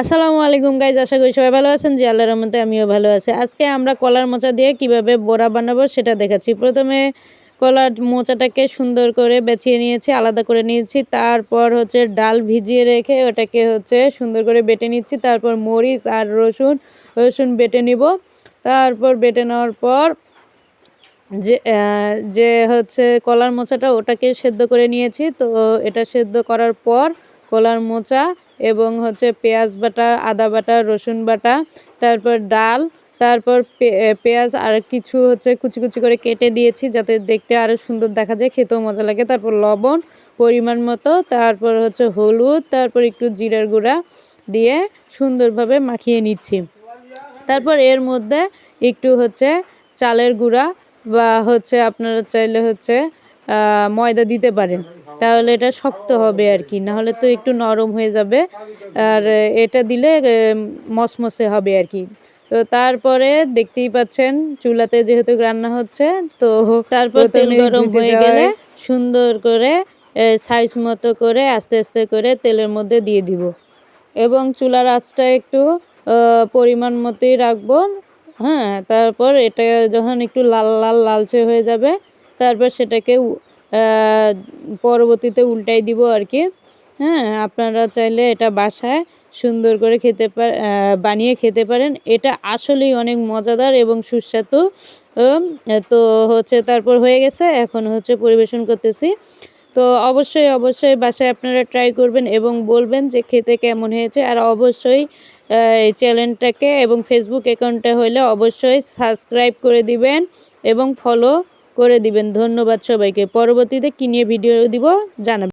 আসসালামু আলাইকুম গাইজ, আশা করি সবাই ভালো আছেন। জি আল্লাহর রহমতে আমিও ভালো আছি। আজকে আমরা কলার মোচা দিয়ে কিভাবে বড়া বানাবো সেটা দেখাচ্ছি। প্রথমে কলার মোচাটাকে সুন্দর করে বেছিয়ে নিয়েছি, আলাদা করে নিয়েছি। তারপর ডাল ভিজিয়ে রেখে ওটাকে সুন্দর করে বেটে নিচ্ছি। তারপর মরিচ আর রসুন বেটে নিব। তারপর বেটে নেওয়ার পর যে কলার মোচাটা ওটাকে সেদ্ধ করে নিয়েছি। তো এটা সেদ্ধ করার পর কলার মোচা এবং পেঁয়াজ বাটা, আদা বাটা, রসুন বাটা, তারপর ডাল, তারপর পেঁয়াজ আর কিছু কুচি কুচি করে কেটে দিয়েছি যাতে দেখতে আরও সুন্দর দেখা যায়, খেতেও মজা লাগে। তারপর লবণ পরিমাণ মতো, তারপর হলুদ, তারপর একটু জিরার গুঁড়া দিয়ে সুন্দরভাবে মাখিয়ে নিচ্ছি। তারপর এর মধ্যে একটু চালের গুঁড়া বা আপনারা চাইলে ময়দা দিতে পারেন, তাহলে এটা শক্ত হবে আর কি, নাহলে তো একটু নরম হয়ে যাবে। আর এটা দিলে মসমসে হবে আর কি। তো তারপরে দেখতেই পাচ্ছেন চুলাতে যেহেতু রান্না হচ্ছে, তো তারপর তেল গরম হয়ে গেলে সুন্দর করে সাইজ মতো করে আস্তে আস্তে করে তেলের মধ্যে দিয়ে দিব এবং চুলার আঁচটা একটু পরিমাণ মতোই রাখবো। হ্যাঁ, তারপর এটা যখন একটু লালচে হয়ে যাবে, তারপর সেটাকে পরবর্তীতে উল্টাই দিব আর কি। হ্যাঁ, আপনারা চাইলে এটা বাসায় সুন্দর করে বানিয়ে খেতে পারেন। এটা আসলেই অনেক মজাদার এবং সুস্বাদু। তো তারপর হয়ে গেছে, এখন পরিবেশন করতেছি। তো অবশ্যই বাসায় আপনারা ট্রাই করবেন এবং বলবেন যে খেতে কেমন হয়েছে। আর অবশ্যই এই চ্যানেলটাকে এবং ফেসবুক অ্যাকাউন্টটা হলে অবশ্যই সাবস্ক্রাইব করে দিবেন এবং ফলো করে দিবেন। ধন্যবাদ সবাইকে। পরবর্তীতে কী নিয়ে ভিডিও দিব জানাবেন।